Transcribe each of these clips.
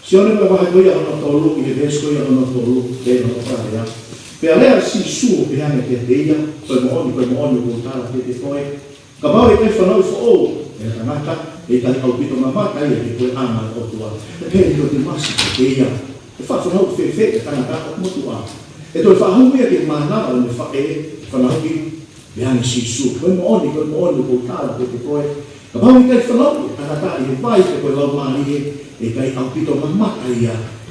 Sione per fare poi hanno tolto il vescovo e hanno tolto e non fare ya. Per lei si su che hanno che deia, poi muoio voltare che poi capare che fanno fu e la nata e tal audito mamma che poi ama o tua. Perché io di massimo deia. E fa fanno fe che nata come tua. E tu fa un che manna non fa e fanno che hanno si su, poi muoio voltare che poi capare che fanno che nata e poi che poi la mani e kai audito mamma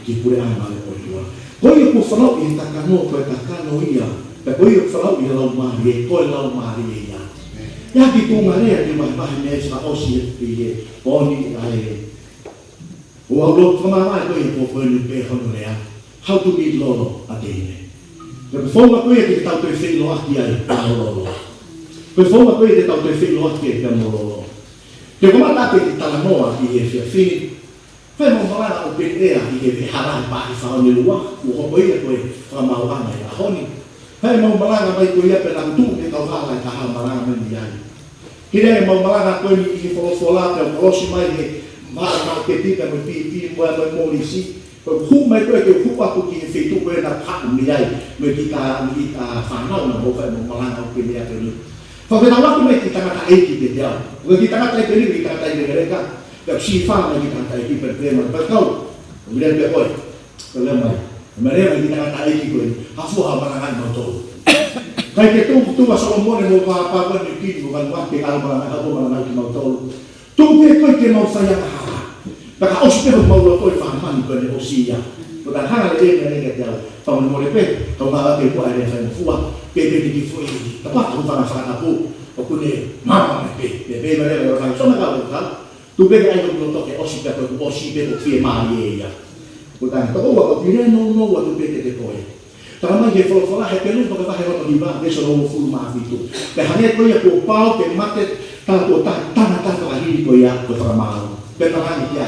che pure ama o tua. Poi io fanno in takano ia. Poi io fanno in la mani e poi la mani ia. Ya di tungare di mahne sa osi di oni ai o aulo toma ko i po ni pe honorea how to be lolo atene per forma ko e tau te filo aki ai lolo per forma ko e tau te filo aki ai lolo te come ta pe ta no aki e fini fai mo mala o pe e aki e haran pa fa ni lua o ko e fa ma o ana ya honi fai mo mala mai ko ia pe la tu ke tau hala ka ha mala men dia Kira mau malanga ko ni ki fola pe prosi mai ni ma ke tika mo pi mo molisi ko hu mai ko ke hu pa ku ki fe tu ko na pa ni ai me ki ka fa no na mo fa mo malanga ko ni ate ni fa ke na wa mai ki ta ka e ki te dia ko ki ta ka te ni ki ta ka ni re ka da si fa na ki ta ka ki per tema per kau mi le pe ko le mai me re ki ta ka e ki ko ha fu ha malanga no to Kai ke tu wa Solomon mo pa ni ki bukan wa ke alba na ko na ki mau tol. Tu ke ko ke mau saya ha. Ta ka osi pe mau lo ko fa man ko ni osia. Ko ta ha le ni ke ta. Ta mo le pe, ta ma ke ko ai fa fuwa. Ke pe ni fu ni. Ta pa tu fa na pu. O ku ne mama pe. Pe me le ka so na ka ta. Tu pe ai ko to ke osi pe ko osi pe ko fie ma ye ya. Ko ta to wa ko pire no wa tu pe ke ko Tama ye fola he pelu ko ta he ro ni ba de so no fu ma fitu. Pe hane ko ye ko pau ke mate ta ko ta ko hi ko ya ko tra ma. Pe ta ni ya.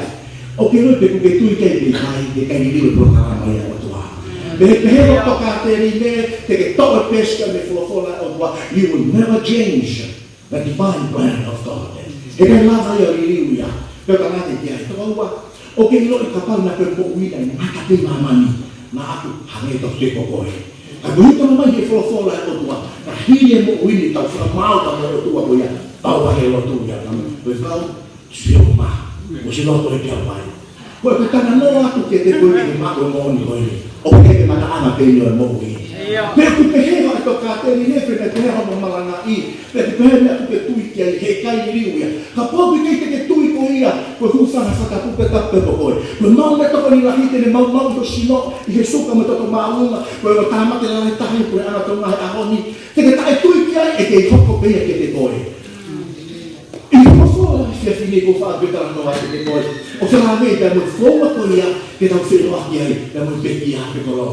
O ke no pe ku ke tu ke ni mai ke kai ni ko ta ma ya to. Pe he ro to ka te ni me te ke to pesca me fola o wa you will never change the divine plan of God. E ke la va yo ri ya. Pe ta ni ya to wa. O ke no ka pa na pe ko wi na ka te ma ni. Na aku hange to te kokoe. A bonito mai ke fola o tua. Na hie mo wini tau fra mau ta mo tua ko ya. Tau wa he lo tu ya. Ko fau sio ma. O si lo to e kia mai. Ko pe kana no aku ke te ko ni ma ko mo ni ko ni. O ke mata ana pe ni mo wi. Pe ku pe he va to ka te ni ne pe te he mo malanga i. Pe pe me aku ke tu ki he kai ni wi. Ka po ke te tu ko ia. Ko hu sana fata ku pe ta pe ko. Ko no me to ko ni la hite ni mau to sino i he suka mo to maunga. Ko ta ma te la ta hi ko ana to ma a honi. Te ke ta tu ki ai e ke hoko pe ke te ko. E ko fo si fini ko fa pe ta no a te ko. O se la ve da mo fo ko ia ke ta fe lo ki ai da mo pe ki a pe ko lo.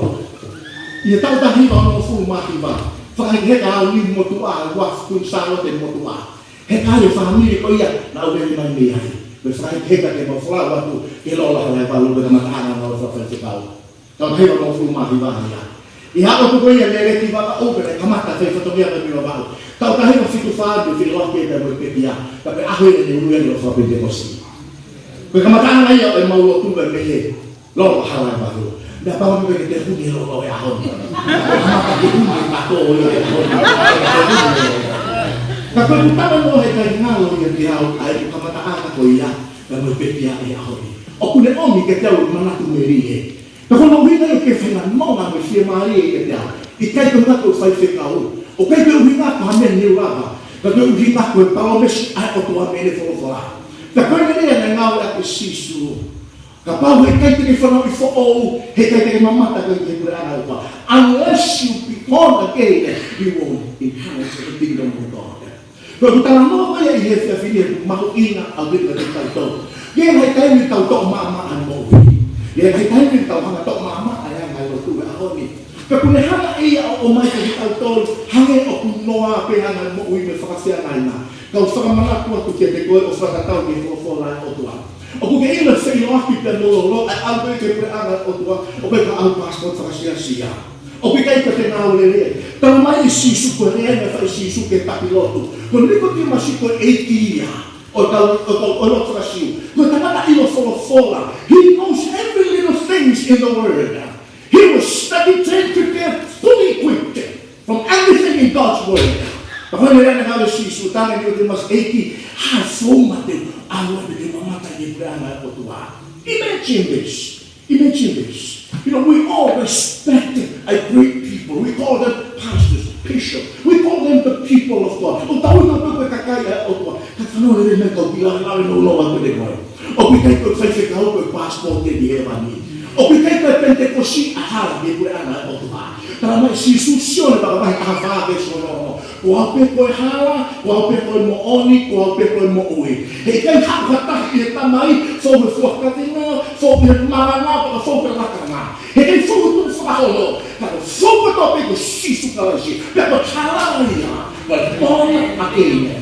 Ia tau ta hi no fu ma ti ba. Fa he ka ni mo tu a wa ku sa lo te mo tu a. He ka le family ko ia na o le mai ni ai. Be frai he ka ke mo fla wa tu ke lo la la pa lo be ma ana no fa fa te pau. Ta he no fu ma ti ba ia. Ia o ko ia le ti ba o be ka mata fe fa to ia be no ba. Ta ta he no fitu fa de fi lo ke te mo pe ia. Ta pe a he ni u le lo fa pe de ko si. Be ka mata ana ia e mo lo tu be he. Lo ha la ba lo. Da pa mo ke te hu ni lo ya ho. Ma ke hu ni pa ko yo ya ho. Ka ko ta mo he ka nga lo ya ti ha ai ka mata ana ko ia. Da mo pe ia ya ho. O ku le o mi ke te o mana tu me ri he. Ka ko no hina ke fe na mo na me fie mari ke te. I kai ko na ko fai fe ka o. O kai ko hina pa me ni wa. Ka ko hina ko pa o me si ai o to a me le fo la. Ka ko ni na nga o la ke sisu. Kapau he kai te whanau I fo o, he kai te mamata kai te kura ana upa. Unless you become again, you will inherit the kingdom of God. Kau kutala mo kaya I he whiawhine mahu ina au rika te kai tau. Ye hai kai mi tau tok maa an mo hui. Ye hai kai mi tau hanga tok maa ai ngai lo tu a honi. Ka kune hanga ia o mai te tau tol, hange o kunoa pe hanga mo hui me whakawhia ngai na. Kau whakamana kua tu kia te koe o whakatau ki whakawhia o tua. O ku ke ina sei loaki pe lo ai au ke pre ana o tua o pe ka au passport sia. O pe kai ka te nau le. Ta mai si su ko re na fa si su ke papiloto. Ko ni ko ti ma si ko etia. O lo frasiu. Ko ta mata I lo fola. He knows every is in the Word. He was studied, trained, prepared, fully equipped from everything in God's Word. Kapag nila si Sultan ang yung mas 80, mati, awa na mamatay ni Brahma at Otuwa. Imagine this. Imagine this. You know, we all respect a great people. We call them pastors, bishops. We call them the people of God. O tawag na ito kakaya Otuwa. Katano na rin may kaubilang namin nulungan ko din mo. O bigay ko fay ko passport ni Evani. O bigay ko Pentecosti ahala ni Brahma at Otuwa. Tama istitusyon na baka mahikahafagay sa mga kuhape ko'y hala, kuhape ko'y mooni, kuhape ko'y moui. Hikay hakatak itamay, fo'y fuakatina, fo'y marana, fo'y lakana. Hikay fo'y fakolo, pero fo'y tope ko sisu kalasi, pero hala niya, walpon akin.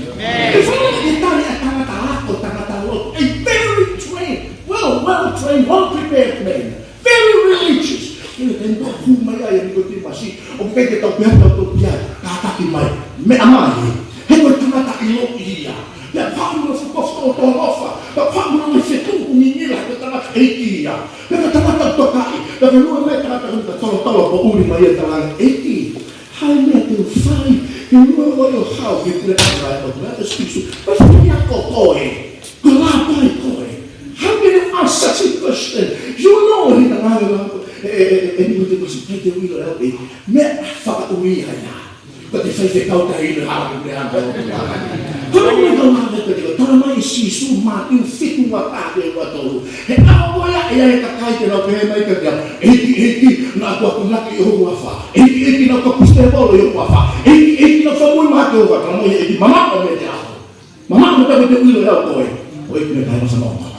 Fo'y itali at tangatalot, a very trained, well-trained, well-prepared man, very religious. Ito humaya yung kontimasi. O kaya kita biar dapat biar katakimay. Me amay. Hewa tumatakilo iya. Ya pamulo fukof tolofa. Ya pamulo fetu kuminila kutana eitia. Ya kutana tokai. Ya luar me kutana tolo po uri maya talang 80. Hai me tu fai. Luar yo how you put it right of that speech. But ya kokoe. Kulapai koe. How can you ask such a question? You know he tangaga. Ini betul betul kita wilo elpi, me fakat ui hanya. Tapi saya tahu tahu hal yang berada. Kalau mereka mengatakan itu, kalau mai sisu mati fitu mata dia betul. Apa ya kakai kalau mereka kerja, eki nak aku nak yo wafa, eki nak aku pustebol yo wafa, eki nak semua mati yo wafa. Kalau eki mama kau berjauh, mama kita betul wilo elpi. Oh itu mereka sama.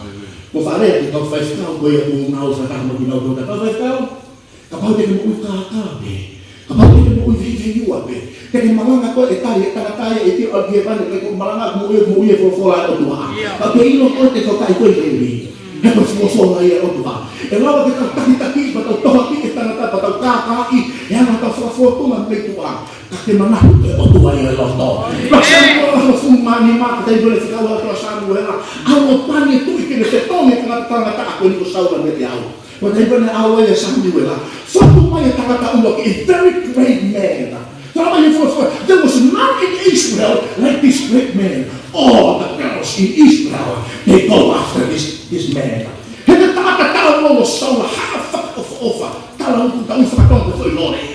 Kung fare, ikaw 5 taon, kuya kung nausa ka mo ginagawa ka 5 taon. Kapag di mo kakakabe, kapag di mo i-viyuabe, kaya mga ko, etay, talataya, iti, agyepan, kung malangag mo uye, for o tuwa. Pag ilong ko, ito ka, ito i-viyuabe. Hepos mo so na o tuwa. E lawa kita taki-taki, bataw tohaki, itanata, bataw kakai, yan ang foto man may tuwa. Kaki manahot o tuwa yung loto. Baksan mo lang kung manima, katay doon sa kawa, kawasan mo lang. Ang pan ito, ikinesetong, ikangatangata ako, nito sa ulan nito yaw. Katay ba na away ya sa niwela. Foto man yung tangataulog, a very great man. There was none in Israel like this great man. All the girls in Israel, they go after this man. And the tao was so half of offer. Tao kung fakatong ko lore.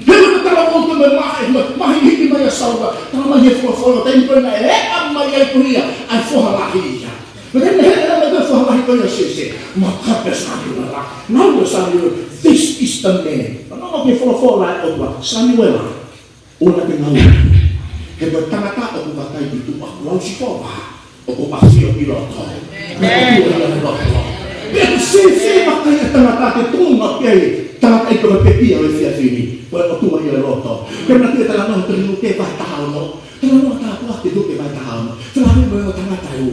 Pero tao kung mahihiti maya sawa. Tao mahihiti tayo na ang maya kuya ay fohalahiya. But then the fohalahiya siya. Makapes na yun na. Now this is the man. Ano mag-follow Samuel. Una tinawag. Kaya tanga-tao kung bakay dito ako si Koba. O kung siya piloto. Pero si bakay tanga-tao tunga kaya tanga-tao ito magpepiya o siya sini. Wala ko tuwa yung loto. Kaya nakita lang ang trinuke pa tao mo. Tanong mo tapo at tinuke pa tao mo. Sinabi mo yung tanga-tao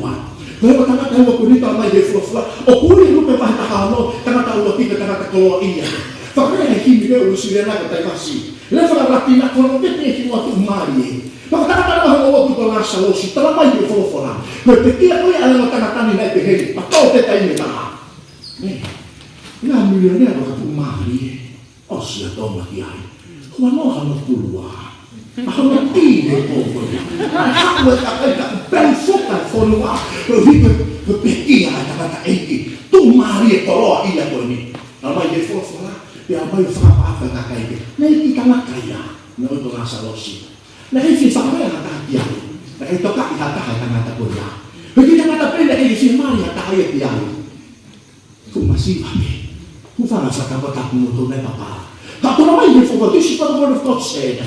Kaya tanga-tao ko dito ang may deflosla. O kuri lupe pa tao mo. Tanga-tao mo tika tanga-tao iya. Fakaya hindi na ulusila na katay kasi. Leva la tina con un pezzo a tu mari. Ma tanga ho tu la sa lo si tra mai di fofola. Per perché poi alla tanga nei peheli, ma tote tai meta. La milionaria ka tu mari. Ossia toma ti hai. Kuma no hanno tulua. Ma hanno tine poco. Hanno ben fotta folua. Vite per perché alla tanga enti. Tu mari e toro ia toni. Ormai di fofola. Ya mai fa apa kakai. Nei kita makaya. Noi to rasa losi. Nei si fa mai kata dia. Nei to ka ita ta kata kuya. Kita kata pende ke si mari ta ya dia. Ku masih babe. Ku fa rasa ka bata ku to nei papa. Ka to mai di fuga this is what the word of God said.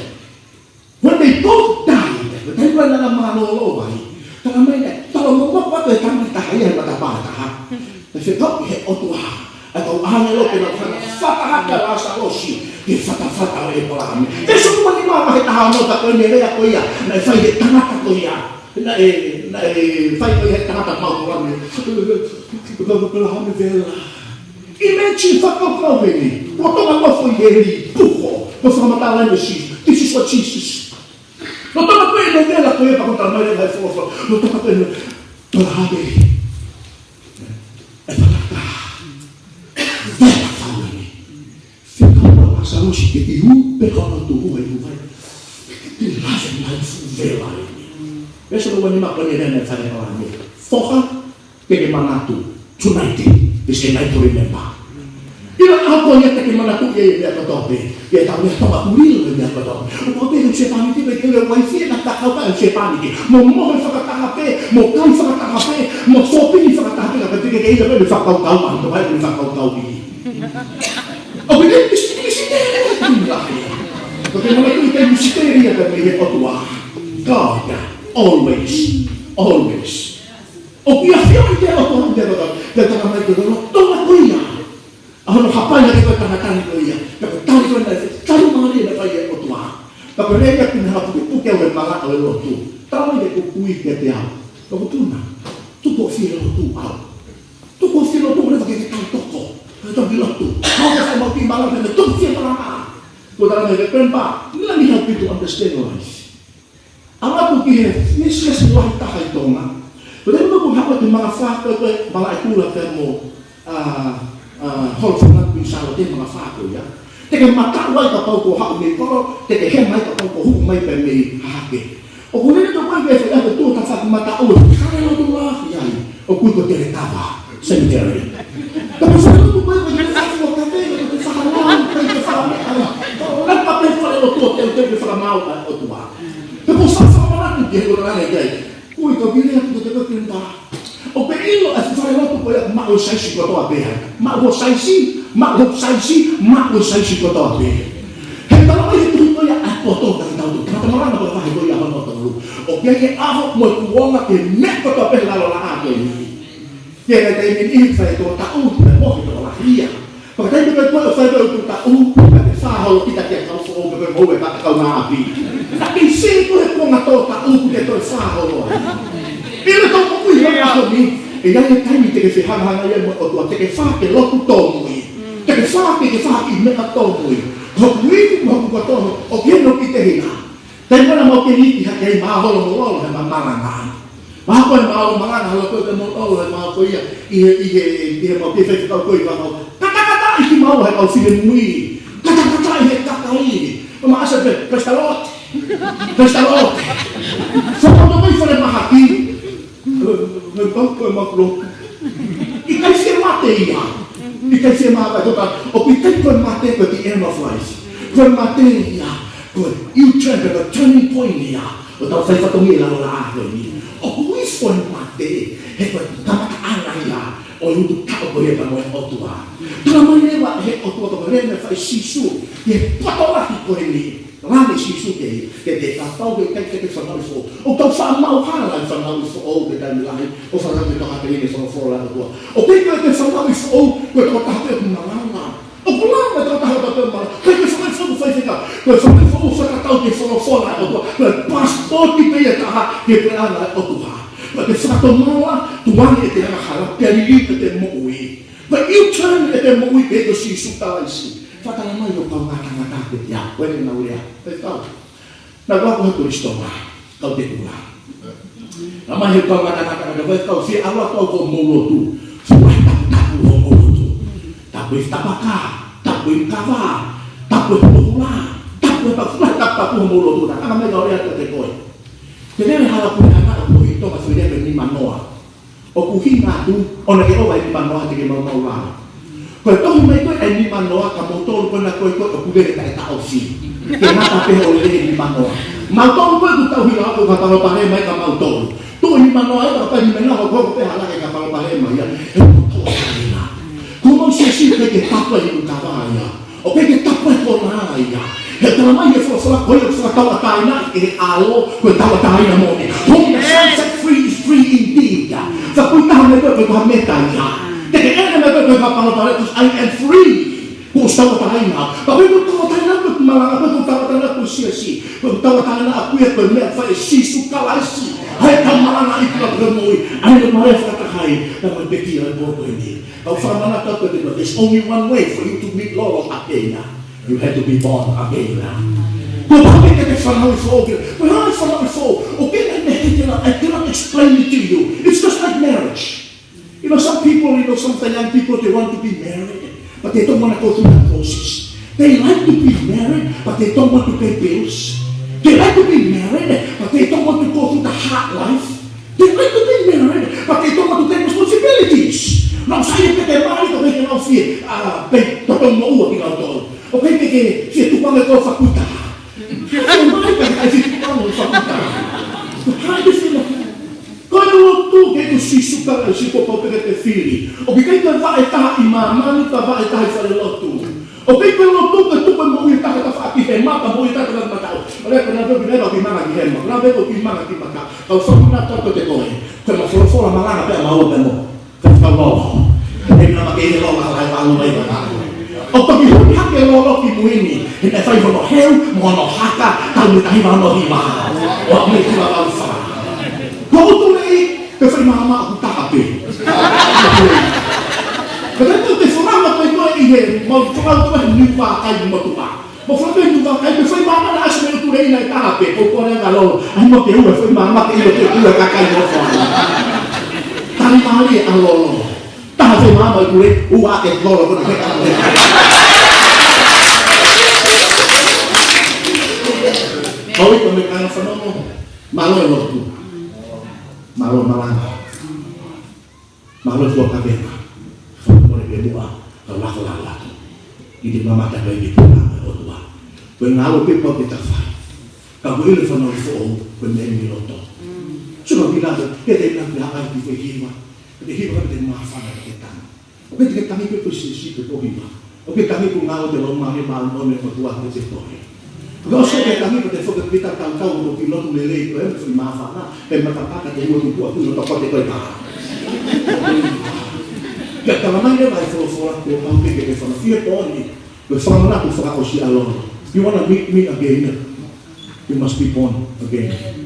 When they both died, but they were not malolo bai. Tama mai talo mo pa to ta ta ya bata bata. Kasi to he otua. Atau angelo que não fata haka rasa losi que fata le polame eso como ni mama que ta no ta ko ni re ko ya na fai de tanga ko ya na fai ko ya tanga mau ko me ko polame vela imagine fata ko veni o to ma foi ele puho ko fa mata lá no xis this is what Jesus no to ma ko ele vela ko ya pa contra mai vai fofo no to ma ko ele polame Salo si ke iu pe kono tu ai tu vai. Ti laje mai fu vela. Besa lo wani makoni na fare orang ni. Foka ke manatu tunaiti bese nai to remember. Ila apa ya ke manatu ya kotope. Ya tahu ya tahu kuril ya kotope. O pe se pani ti pe ke wifi na ta ka pa se pani ki. Mo fa ka pe, mo kan fa ka pe, mo sopi fa ka pe ka pe ke ila pe fa ka ka ma to vai fa ka ka bi. O pe ke porque non è che misteria per me God, always. O qui a fianco te lo porto da mai che non toma quella. Hanno hapanya che per tani quella. Per tani quella, tani mare da fai o tua. Per lei che non ha più che un malato lo tu. Tama che qui che te ha. Dopo tu na. Tu puoi fare tu ha. Tu puoi fare tu perché che tanto tocco. Tu bilang tu. How can I not be malato per tu fare la Saudara mereka kenapa? Let me help you to understand life. Apa pun ini sih life tak hay tonga. Pero kung hapa di mga factor mga ikulat mo hol sangat bisa din mga factor ya. Teka mataway ka pa ko ha may ko teka hemay ka pa ko humay pa may hake. O kung nito pa kaya sa to ta sa mataon. Kaya lo to yan. O kung ko teretaba cemetery. Tapos ano to ba yung sa ko ka sa halang papel fare lo tuo tempo fare mal o tu va e poi sa fare che con la lei poi to viene a tutto che tenta o per illo a fare lo poi ma lo sai si poteva bere ma lo sai si poteva bere e però io tutto ya a potto tanto ma non hanno poteva fare io non potto o che avo mo uomo che metto per la loro che dai mi fai to ta un po' la via perché per quello fai tu ta un Fahol kita kau so berbawa tak kau nabi. Tapi siapa yang kau ngato tak kita tu fahol. Bila kau mungkin yang ni, yang kami tege faham yang mau tege fah ke lo tu tomui. Tege fah ke mereka tomui. Kau ni mau kau tomu, okey no kita hina. Tapi mana mau kini dia kaya mahal mau yang mangan. Mahal mau mangan kalau kau mau kau ya, ia mau kita kau mau. Kata-kata ini mau kau film mui. Kata-kata ini kata ini, masa pestalot. Soalnya apa yang mahati? Kau makhluk. Ikan firmate ya, ikan firmate itu kan. Ikan firmate ke the end of life. Firmate ya, you turn to the turning point ya. Atau saya ketemu lalu ini. Wis firmate, hebat kamataan ya. O itu tak boleh bangun otua. Dalam menewa otua to rene fai sisu. Ye patola ko ini. Rame sisu ke de tahu ke ke fanal fo. O tau fa mau hala fanal fo o de dan lain. O fanal de toka ini fo fo la tua. O ke fanal fo o ko to ta pe mama. O pula to ta pe mama. Ke fanal fo fai fica. Ko fanal fo fa ta de fo la tua. Pastor kita ya ta ke ala otua. Porque satu malah Tuhan itu yang harap dari itu mau ui. But you turn itu mau ui itu si suka lagi. Fata lama yo kau ngata ya, kau yang nawi ya, betul. Nah kau tulis doa, kau dikulah. Lama yo kau ngata betul. Si Allah kau mulut tu, supaya tak mulut tu. Tak boleh kawa, tak boleh pula, tak mulut tu. Tak kami kau lihat ketekoi. Jadi harap punya anak itu masih dia beri manoa. O kuhina tu, orang yang awal di manoa jadi mau lah. Kalau tahu mereka ini manoa kamu tahu pernah kau ikut aku dia tak tahu sih. Kenapa tapi oleh di manoa. Mau tahu kau tahu hilang aku kata lo pakai mereka mau tahu. Tu di manoa itu apa di mana kau kau halang kata lo pakai mereka. Kau mau sesi pergi apa yang kau ya? Oke kita pergi mana ya? Terutama ya soal kau yang soal tahu tahu nak alo kau tahu tahu nak mau ni. Who set free is free indeed. Tapi tahu mereka berapa meter ya. Jadi mereka berapa kalau terus I am free. Kau tahu tahu nak. Tapi kau tahu tahu nak malah kau tahu tahu nak sia-sia. Kau tahu tahu nak aku yang berniat fai si suka lagi. Hai kamalan itu bermui. Ada malah kata hai dalam pikiran bodoh ini. Kau faham nak kau tidak? There's only one way for you to meet Lord again. You had to be born again. But how can I find out for? But how I find out for? Okay, I cannot explain it to you. It's just like marriage. Some people, some young people, they want to be married, but they don't want to go through that process. They like to be married, but they don't want to pay bills. They like to be married, but they don't want to go through the hard life. They like to be married, but they don't want to take responsibilities. Não sai porque tem mais também que não se bem totong mau que não tô. Okay porque se tu quando eu faculdade. Tem mais que se tu quando faculdade. Hai de ser quando tu que tu se super se for para ter filho. O que tem que vai estar imamando para vai estar fazendo lotu. O que tem lotu que tu quando vai estar aqui tem mata vai estar na mata. Olha quando eu vi que mama que rema. Não vejo que mama que mata. Então só na torta te corre. Quando for fora malana para mau bemo. Kalau ini nama kini lo lah lalu lagi baru. Atau kita hak lo kimu ini. Ini saya mau hel, mau haka, kalau kita hilang mau hilang. Wah ini kita alfa. Kau tu ni, kesini mama aku tak habis. Kerana tu kesurat apa itu ini, mau soal tu ni pakai mau tu pak. Mau soal tu ni pakai, kesini mama dah asal tu ni nak tak habis. Pokoknya kalau, mau kau kesini mama kini tu kakak mau soal. Tari mali alolo, tak ada mama gue, uak lolo pun ada. Kau itu mereka fenomen malu waktu, malu malang, malu dua kabel, fenomen berdua, kalau ini mama tak baik itu mama orang, pengaruh people kita faham, kalau ini fenomen fo, pengen diloto. Sudah bilang, kita tidak bilang di hidup, di hidup kita maafkan kita. Oke, kita kami posisi itu hidup. Oke, kami pun mau dalam mami malu oleh ketua kita itu. Kalau saya kami pada fokus kita tahu untuk pilot meleleh itu, kita maafkan. Dan mereka kata dia itu untuk tokoh itu itu. Ya kalau mana baik follow aku mau kita follow dia poni. Bersama aku follow si Allah. You wanna meet me again? You must be born again.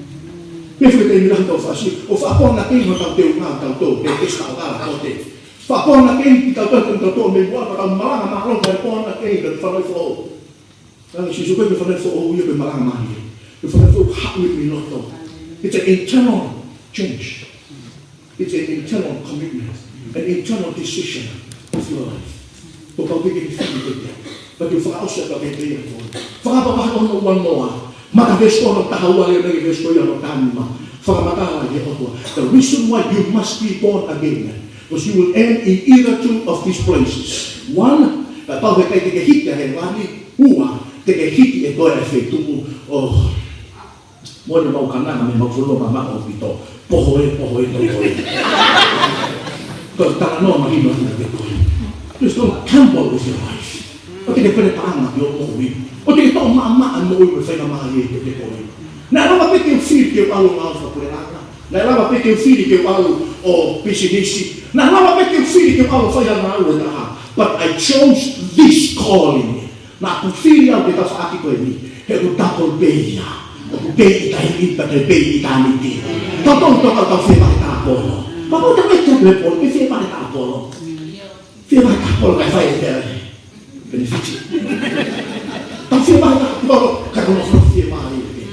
If we can learn to fashion, of upon the king of the Tauto, the Kistal Tote. Upon the king, the Tauto, may walk around Malanga, upon the king, the Father for. And she's going to for all you in Malanga. The Father for how with me not talk. It's an internal change. It's an internal commitment, an internal decision of your life. But we can feel it. But you forgot to get there. Forgot about one more. Maka besto no tahawa le lagi besto ya no tanma. Fakamata lagi otwa. The reason why you must be born again, because you will end in either two of these places. One, kapag kay hiti he wani uwa, hiti e doa efeito oh. Mo na mau kana me mau fulo mama o pito. Pohoe to. Ko tano mahino na dito. Just don't gamble with your life. Okay, depende pa ang yo mo wi. O di ito mama ano oi sa mga yete ko. Na lava peke o filho que eu falo alfa por ela. Na lava peke o filho que eu falo o PCDC. Na lava peke o filho que eu falo foi a malu da. But I chose this calling. Na tu filho que tá aqui com ele. Eu tá por beia. O beia tá aí para beia tá ali. Toto tá feba tá polo. Mas o também tem telefone que feba tá polo. Feba tá polo vai fazer dela. Benefício. Tapi banyak kalau kalau firman ini.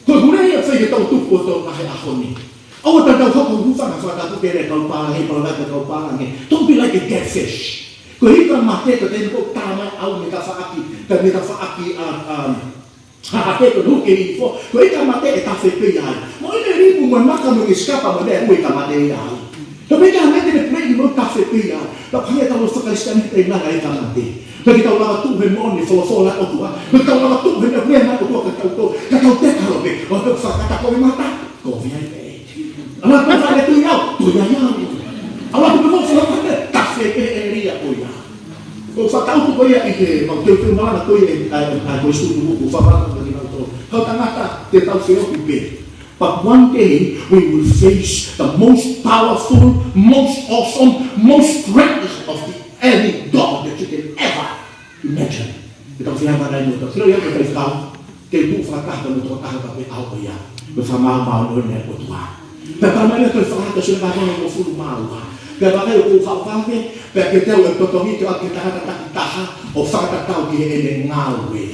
Kalau dia saya tahu tu foto kahit ako ni. Awak tak tahu kau bukan apa tu kira kau pangai, kau pangai. Don't be like a catfish. Kau itu mati tu dan kau tamat awak minta faaki, dan minta faaki hati tu dulu kiri info. Kau itu mati itu fepeyai. Mau ini ribu makan mengiskapa mana kau itu mati ya. Tapi jangan mati ni pergi mau fepeyai. Tak hanya tahu sekali sekali kita nak itu mati. Bagi tahu lama Tuhan mohon di follow-follow aku tua. Bagi tahu lama Tuhan yang biar aku tua kau tak kalau be. Waktu kata kau mata kau VIP. Allah tu ada tu yang. Allah tu mau follow kata tak area tu ya. Kau tahu tu kau ya ini. Waktu tu malah kau yang aku suruh buku faham bagi kau. Kau tak mata dia tahu siapa be. But one day we will face the most powerful, most awesome, most greatest of the any God that you can ever imagine. Kita firman lain itu. Kalau yang kita tahu, kebu fakah dan utara tapi tahu ya. Bersama mau dengan Tuhan. Pertama dia terfaham kesulitan orang berfulu mau. Kepada itu fakah ke, kita yang tertongi kita tahu o fakah tahu dia ini ngawe.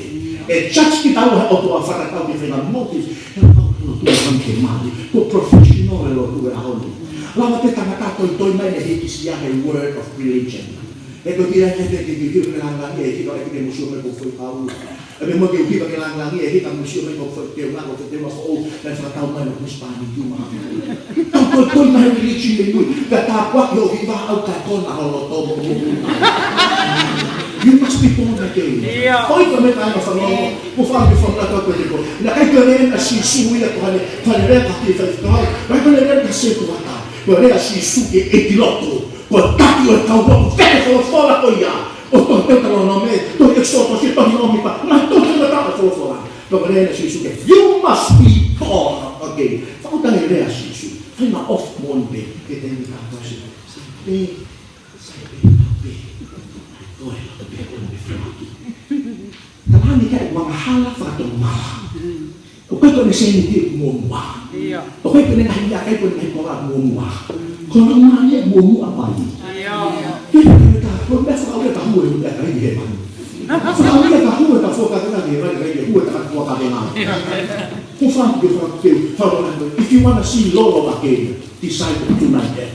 Just kita tahu o fakah tahu dia dengan motif. Tuhan kemari, ko professional lo tu ahon. Lawa kita ngata toy main hikis ya word of religion. E ko tira ke ke lang e ki ko e ke museo me ko foi pau. E me mo ke ki ke lang e ki ka museo me ko foi te la ko te ma o na fa tau mai no Spani tu ma. Ko mai ri chi me lui. Ka ta kwa yo ki va au ka ko na lo to mo. You must be born again. Poi come fai a farlo? Può farmi fare la tua cosa. La economia si suia con le reti fai. Ma con le reti sempre va. Guarda si su che e di lotto. Con tatto e cavolo, fai fuori poi ya. O to te lo nome, to che sto si to non mi fa. Ma tu che la tava fuori. Guarda si su che you must be born again. Fa un idea si su. Fai una off monte che te mi fa così. Sai Tamani ka mahala fa to maha. O ka to ne senti mo wa. O ka ne na ya ka ko ne ko ra mo wa. Ko na ma ne mo mu apa ni. Ke ta ko me fa ka mo e ka ri he man. Fa ka mo ta fo ka na ni ra ke ko ta ko ka na. Ko fa if you want to see Lord again, decide tonight.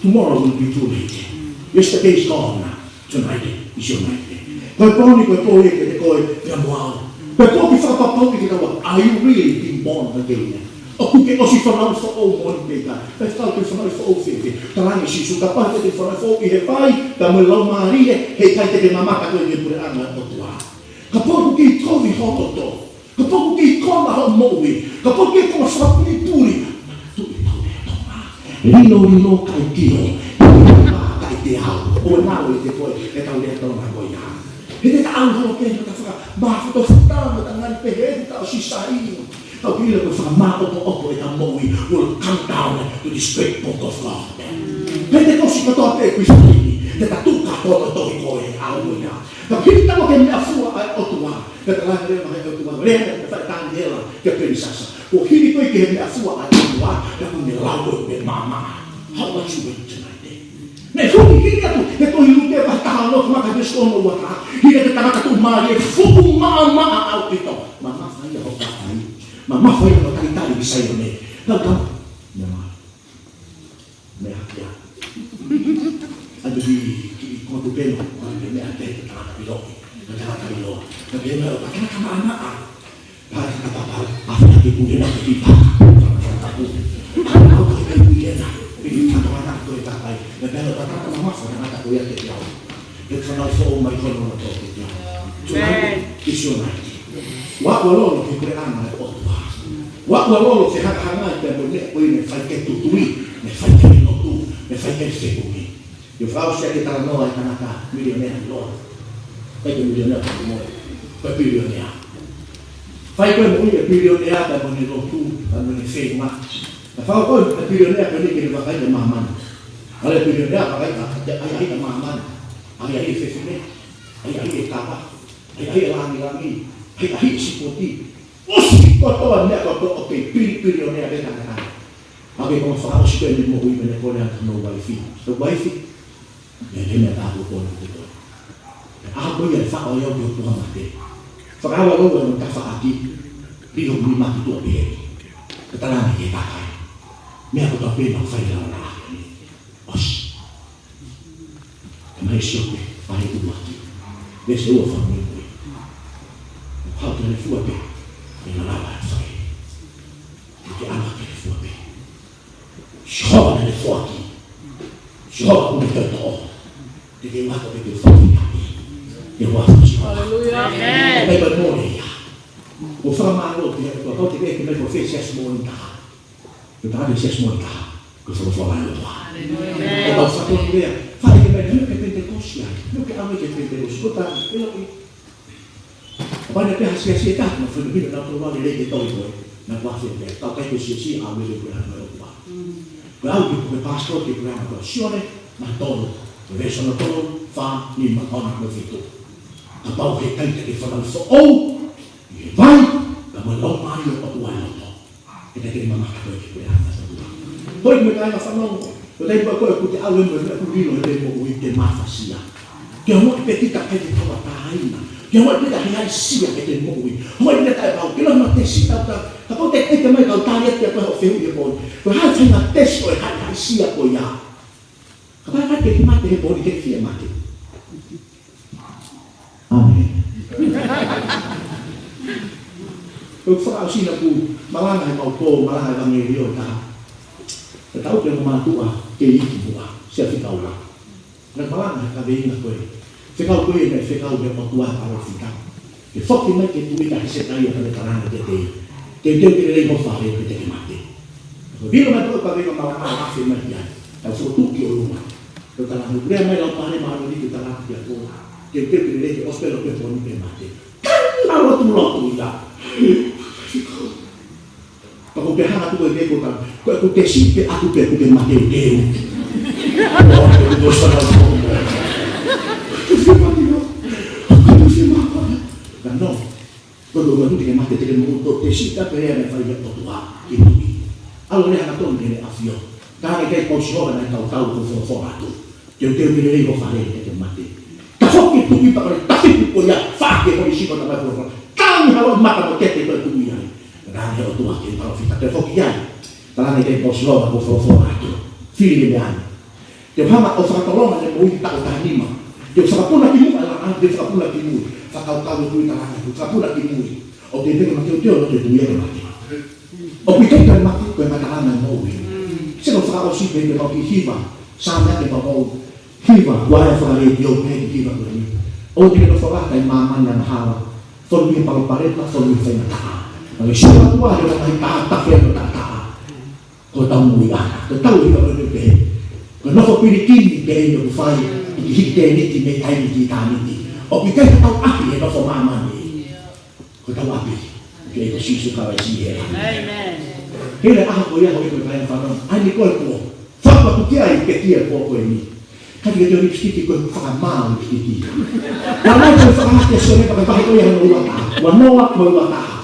Tomorrow will be too late. Yesterday is gone. Tonight is your night. Koe poni koe pōhe ke te koe te amuao. Koe pōki whakapapau ki te kawa, are you really being born again? O kuke osi whanau whao moni peka. Pei whao te whanau whao whiwhi. Tarangi si su ka pai te whanau whao i he pai, ka mui lau maarie, hei tai te mamaka koe ni pure anga o tua. Ka pōku ki tovi hototo. Ka pōku ki kona ho moui. Ka pōku ki kona whapuni puri. Tui tau te tonga. Rino kai tio. Kai te au. O nao i te koe, e tau lea tonga koe ia. Hete ka angho ke ka whaka mafu to whutama ta ngani pehe ta o sisai. Tau kila ko whaka mako to opo e ta moui will come down to this great book of God. Hete ko si katoa te kuiwhini, te ka tuka kota tohi koe au ia. Tau kili tamo ke mea fua ai otua, te ka langi rema hai otua, rea te whai tangi hela ke perisasa. Ko hini koe ke mea fua ai otua, te ku me lau koe me mama. How much you wait tonight? Ne fuki hini atu, te tohi lute e pataha no kumaka te skono wata. Hina te tangata tu maari e fuku maa au pito. Mama whai a hoka ai. Mama whai a no taritari bisai o ne. Tau. Me maa. Me hakia. Ando ki kua pupeno. Me hake te tangata piloki. Me tangata piloki. Me pe mea o tangata maa. Pari ka papau. Awhina ki purena ki ki paka. Paka au ka ki purena. Pili tato anak koe takai. Me pe o tangata mama whai a nata koe a te piau. E whanau whao mai kono na tō te tia. Tonight is your night. Wa lolo ke kure ana e otua. Wa lolo ke hanga i te mone koe me whai ke tutui, me whai ke notu, me whai ke whekumi. Yo whao sea ke tara noa i kanaka milionea i loa. Whai ke milionea ka moe. Koe bilionea. Whai koe mui e bilionea ka mone lotu, ka mone whekuma. Na whao koe e bilionea ka nike ni wakai na mahamana. Ale bilionea ka wakai ka mahamana. Ai e whewhine, ai e tapa, ai e langi, ai si poti. Osi kotoa mea kotoa o kei piri o nea beta kata. Ake kong whakao spende mo hui mene kone ata no waifi. So waifi, e mea tāpu kone kuto. Aha koe e whakao iau ki o tuha mate. Whakao a loa no ka whakati, riho mi maki tua pehe. Katalani ke takai. Mea kotoa pena whaila o nā. Osi. Mai siope, pai tu mati. Vese ua whanui mui. Hau te refua pe, e na lawa e whai. Te ama te refua pe. Shoha te refua ki. Shoha kune te toa. Te te mata pe te whai kami. Te wafu si hoa. Aleluia. Pai pai mōne ia. O whamaro te kau te peke mai ko whee ses mōni taha. Te tāne ses mōni taha. Ko whamawhawai o toa. Aleluia. E tau whakoni rea. Whai ke mai nuke Pentecosia, nuke ame ke Pentecosia, kota eloki. Wana peha sia tātuna, whanubina nā tō wale rei ke tau koe, nā wafi e pēr, tau kaiko sia a wele kura hana o kua. Koe au ki koe passport ke kura hana kua sione, ma tono, koe veso na tono, wha, ni ma tona koe whito. Ka pau ke kaita ke whanau so au, i e vai, ka mo lau mari o patu ai loto. E te kere mamaka koe ke kura hana sa kua. Toi me kai na whanau, o tei pa koe ku te au emo e ku rino e te mo ui te mawhasia. Ke hoa te petita ke te kawa tāina. Ke hoa te peta hea sia ke te mo ui. Hoa te tai pau, ke lau te si tau ta. Ka pau te te mai kau tāria te koe ho whehu e pōni. Koe hai whainga tesi koe hai sia koe ia. Ka pai kai ke ki mate he pōni ke fia mate. Ko fa si na ku malanga e ko malanga ka me rio ta. Tahu ke matua ke iki bua sia fika ula. Na malanga ka be ina ko. Fika ko ina fika o de matua para fika. Ke foki mai ke tu ita se tai ka le tarana de te. Ke le mo fa le ke te mate. Ko vino ma to ka be malanga ka se mai ya. Ta so tu ki o luma. Ko ta na bre mai la pare ma ni ke ta na ki ko. Ke le ke ospelo ke poni ke mate. Na lo tu ila. Kalau dia hana tu dia kata, kau tu siapa aku tu mati dia. Oh, itu dosa Allah. Aku siapa? Dan no, kalau tu dia mati dia mulut dia siapa dia yang faham itu itu. Alor dia hana tu dia afio. Kalau dia kau siapa nak tahu for tu. Dia dia kau faham dia mati. Kalau itu kita tapi punya fakir polisi kau tak boleh. Kami harus makan pakai itu dia. Rani o tua che parlo fitta per pochi anni, dall'anno che posso loro con fortunato, figli di anni. Che mamma ho fatto l'uomo nel momento che anima, che fa pure più, anche fa pure più, fa calcare lui dall'anno, fa pure più. Ho detto ma che Dio lo deve dire ma. Ho qui tutto il mattino con la noi. Se non fa così perché non chi viva, sa che papà viva, guarda fare Dio che viva con lui. Oggi lo farà in mamma nella hava, formi per paretta, formi per la Kalau siapa tua ada orang tak yang tak kau tahu mulia, kau tahu dia orang itu. Kau nak pilih kini dia yang fai, dia ini timai ini kita ini. Oh kita tahu apa yang kau mama ni, kau tahu apa? Dia itu sih suka dia. Amen. Dia aku yang kau itu kalian faham. Ani kau faham tu dia yang kau ini. Kan dia jadi sedikit kau faham mal sedikit. Kalau kau faham dia sebenarnya pakai pakai yang luar tak, wanawak luar tak.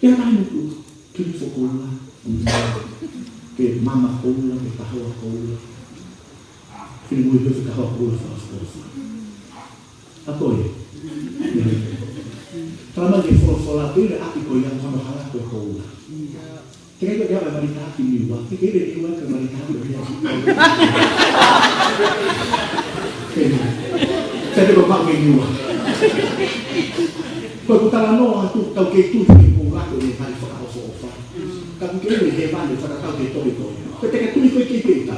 Yang lain itu kini sekolah, ke mama sekolah, ke kahwa sekolah, kini gue ke kahwa sekolah. Apa ya? Kalau lagi sekolah itu ada aku yang sama salah ke sekolah. Kira-kira dia akan menikah di luar, kira-kira dia akan menikah di luar. Saya tidak pakai luar. Kau kata no tu kau ketu ni murah tu ni hari fakau sofa. Kau kira ni hebat ni fakau kau ketu itu. Ketika tu ni kau ketu itu,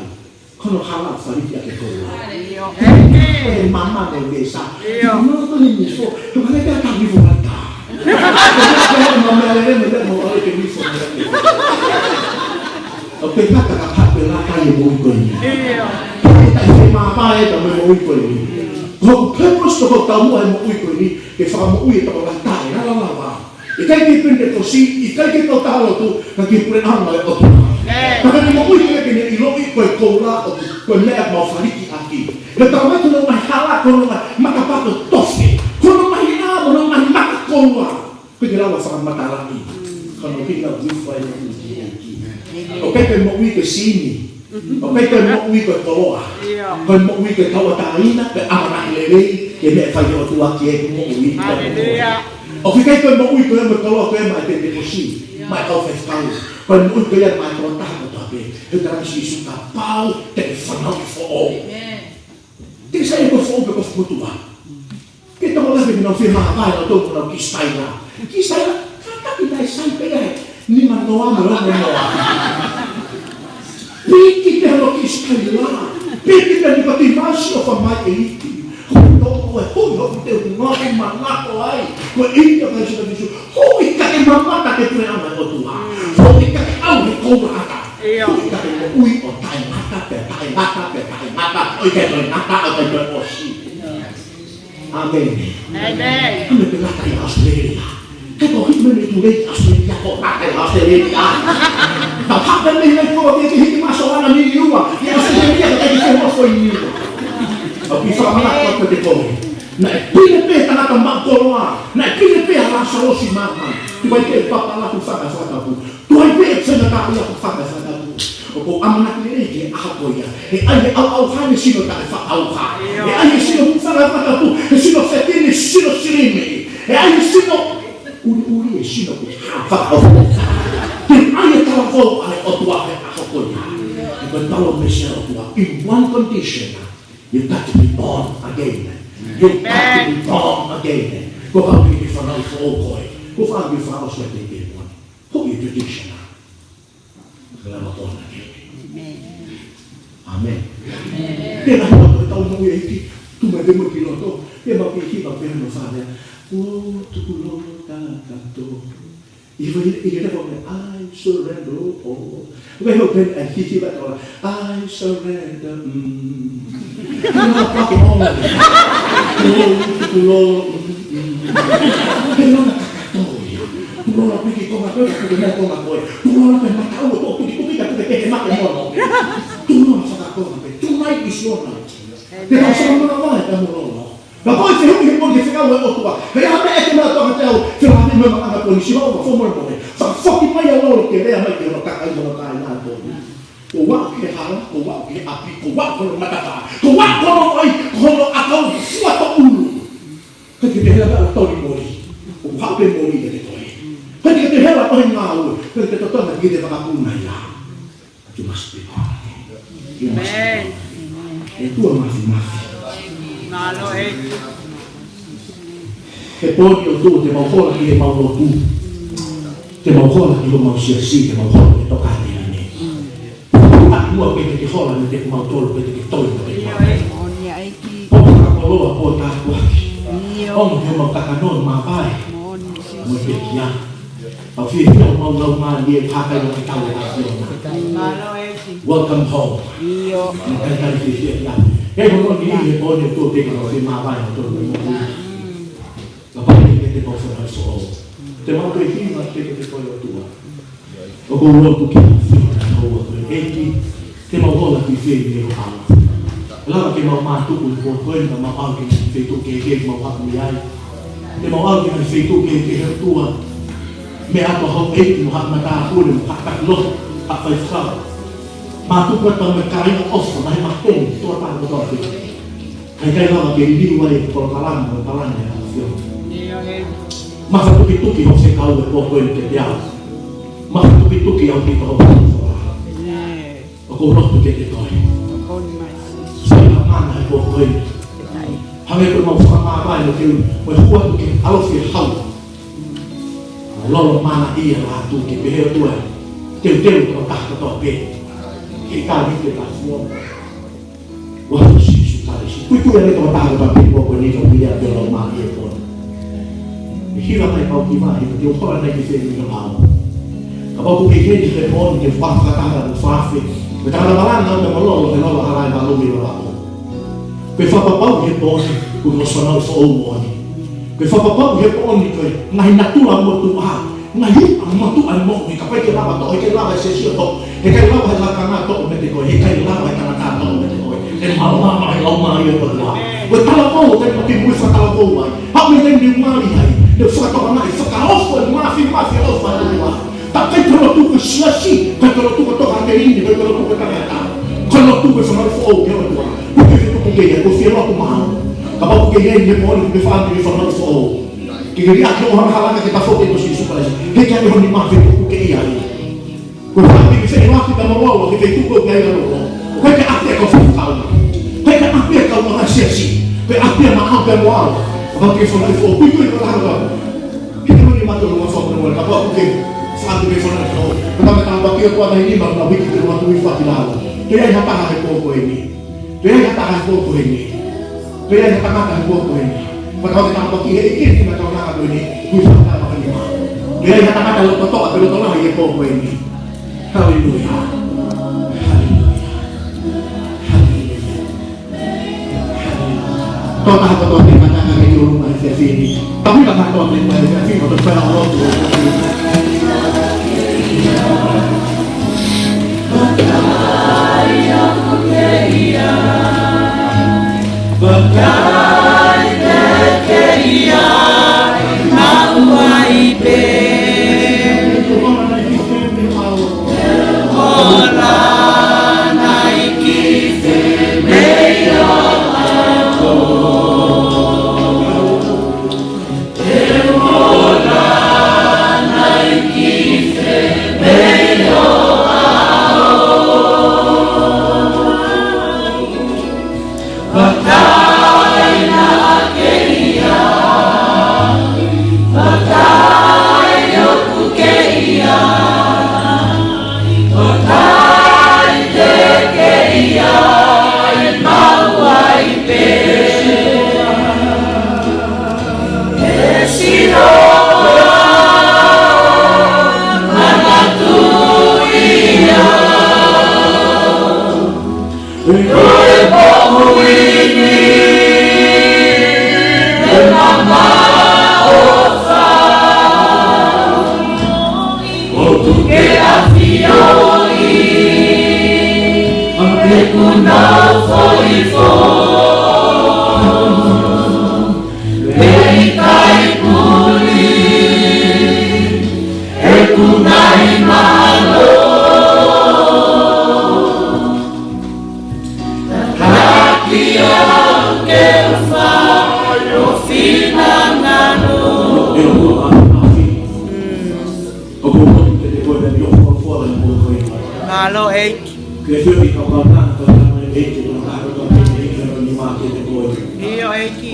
kau nak halal sari dia ketu. Mama dah biasa. Mama tu ni misal, tu kalau dia tak ni bukan tak. Mama ni mau orang ketu misal. Tapi tak kakak belakang yang mau ikut ni. Tak mama itu mau ikut ni. Kau terus kau tahu yang mau ikut ni, kita mau ikut orang tak, lama. Ikan kita pendek tosi, ikan kita tahu tu, kita pernah ambil itu. Tapi mau ikut ni, ilo ikut kau lah, kau nak mau fariki aki. Tetapi tu nak halak kau nak maka patut tosi. Kau nak hilang, kau nak maka kau lah. Kau kira apa sama mata lagi? Kalau kita buat yang ini, okey kita mau ikut sini. Okay, kau mau ikut keluar, kau mau ikut kau taina, ke anak lelaki, ke mek fai o tua ke mau ikut. Okay, kau mau ikut yang berkeluar, kau mau ikut deposit, mau kau festival, kau mau ikut yang mau kau tahu tu apa, kita mesti suka pau, telefon for. Tidak saya berfungsi berkebutuhan. Kita malah dengan firman apa atau dengan kisah kata kita sampai ni manoa manoa. Perché lo che scaglierà? Perché per il patrimonio fa mai eliti? Dopo è quello che un nuovo malato hai, quello che ci dice, "Oi che mamma che prema lo tua". Oi che au che cobrata. Oi che ui o tai mata, oi che non nata o che non ossi. Amen. Amen. Come per la Australia. Cái tổ hít bên tụi đây Australia có bác tại Australia và phát đến đây lên cô thì hít mà số là nhiều mà thì Australia là cái gì mà phơi nhiều ở phía sau là có cái cô này Philippines là tầm bạc cô mà này Philippines là số xí mà tụi cái pháp là cũng phát ra phát ra tụi cái sẽ là cái là cũng phát ra phát ra cô amanat ini dia apa ya ai au fane sino ta fa au fa ai sino fa la fa tu sino fetini sino sirimi ai sino uri sino fa au tim ai travel ai otua apa ya but kalau mesia otua in one condition you got to be born again You got to be born again. Ko ka ki whanau fo o koe. Ko whanau ki whanau sua te ke pone. Ko i traditional. Kala ma tōna ke. Amen. Pena hua koe tau nui e ki. Tu mai demo ki loto. E ma ki hiwa pena no whanea. O tuku loto tākato. I rewa me, I surrender all. Wei ho pena e hiti wa tōna. I surrender. Pena pake ona. O tuku loto. Pena kakatoia. Pulola piki konga koe, kuke mea konga koe. Pulola pe matau o tō kuki kuki ka kuke kehe make mono. Pulola whakakonga pe, tūnai i siona. Te tau whakamuna mai te mono. Ka koe te huki he poni te whikau e otua. Hei hame e te mea toka te au, te rāne me makanga poni, si rau ma whomore moe. Whakawhoki mai a loro ke rea mai ke ono kakai mono kai nā tōni. Ko wau ki he hala, ko wau ki he api, ko wau kono matata. Ko wau kono ai, kono akau, fuato ulu. Kati te hea ka tōni mori. O haupe mori te toi. Kati te hea toi ngā ue. Kati te totona ki te whakapuna ia. You must be born again. You must be born again. E tua mafi. Ngalo e. He pōni o tū te mauhola ki he mauho tū. Te mauhola ki ho mausiasi, te mauhola ki toka te ane. Aki mua pete ki hola me te mautoro pete ki toi mo te ane. Pōni ka koloa pō tāku aki. Ongo te mau kakanoa mā pai. Mo te kia. Au whia whia mau lau mā lia kākai o te tau e tākia. Welcome home. Kai kai te whia whia. Hei hono ni he pōni o tō te kano te mā pai o tō te mō tū. Ka pai te te pō whanau so o. Te mau te hima te te koe o tua. O ko rotu ki a whia na hau a koe. Eki te mau hola ki whia ni o hala. Lava ke mau mātuku i kua koe na mau au ki ni wheitu ke mau haka mi ai. Te mau au ki ni wheitu ke heo tua. Me ato hau eiti mo haka mata apure mo haka loto, haka whaiwhau. Mātuku ata me kainga ofa na he mahoni, toa tāna ko toa whia. Kai lava ke riu wai kora kalanga o kalanga e haka whio. Mawha tuki tuki ho se kau e kua koe ni te te au. Mawha tuki tuki au ki toho pāna whara. O ko roto ke te toi. Saia mana e kua koe. Hange koe mau whakamāpai no te ui. Moe hua tu ke alofi e hau. Lolo mana ia rātu ke peheo tua. Teu tō tahta tō pē. Ke kā rite tā fua. Wahu sisu tāre si. Kui tue re tō tahta tō pē kua koe ni tō pia te lau mā ia kona. E hira mai pau ki mahi. Te uhola nei ki whēri no hau. Ka pau ku ke kēni te pōni ke whakatara o whawhi. Me tāna marana o te malolo te lola harai malumi o rao. Koe whapapau he pōni ku no whanau wha o mōni. Koe whapapau he pōni koe ngahi natura motu a. Ngahi ang motu ai mōni. Ka pai ke lava tō, he kai lava e se sio tō. He kai lava he lakanga tō me te koe. He kai lava he kanata tō me te koe. E maumama he lauma i o tō rā. Koe tala mō te mati mui whakala mō ai. Hau me teni umari ai. Te whakatoka nai whakaofo e mafi ofa i o rā. Ta kai talo tuku siasi. Kai talo tuku toka te rini. Kai talo tuku kanata. Kai talo tuku whanau wha o ke o tua. Kuke tuku keia, ko whia loku maha. Ka pau ke hei he mōni kuke whaati me whanau wha o. Ke ke ria ke o hana ke ta whoke to si sukalesi. He kia ni honi mafi kuke ia i. Ko whaati ke wheni waki ta mawawa ke te tuku ke aira roko. Koe ke apia ka whakauna. Koe ke apia ka wana siasi. Koe apia ma apia moaro. Ka pau ke whanau wha o. Kui kui ka hana. Ke te honi mato runga whakuna mōni. Ka pau ke whaati me whanau wha o. Ka tame tāmba kia kua nei nima na wiki te runga tui whati lawa. Te ai hataha he kōko e ni. Te ai hataha he kōko e ni. Te ai hataha he kōko e ni. Whakau te tāmba ki he ikiri ki matau nanga koe ni. Kui whakata maka ni maa. Te ai hataha lo toa te roto lahi he kōko e ni. Hallelujah. Tō taha kotoa te matanga me ki urunga he whiawhini. Tahui ka katoa te mai he whiawhini o te whera o rotu o te Hola, Ngalo eh. Iyo eki.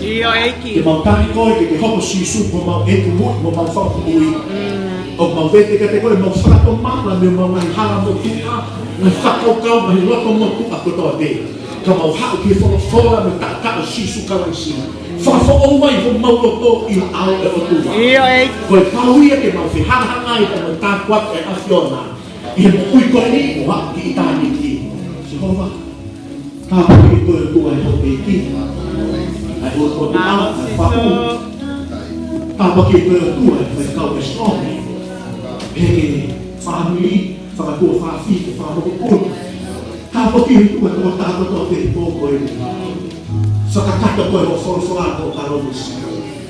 Iyo eki. O mau vete que te coi mau frato mala meu mau ngai hala mo tua ngai fakau kau mai loto mo tua ko to te ka mau ha ki fo fora me ta ta sisu ka vai si fa fo o mai ho mau loto I au e o tua Iyo eh. ko pau ia ke mau fi hang hangai ka mo ta kwat e afiona I mo ui ko ni o ha ki ta ni ki si ho va ta ki ko tua e ho pe ki ai ho ko ta fa fu ta ba ki ko tua e ka o strong family fa ko fa fi fa ko ko ta po ki ko ko ta ko to te po ko sa ka ta ko ko for ko ka ro mus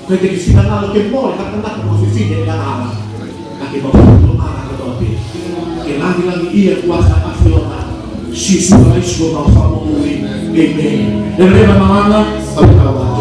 ko te ki na lo ke mo ka ta ko fi fi de la ala ka ke mo ko ala ko to te ke lang ia kuasa afiona si su ai su ma fa mo wi e me le mama sa ka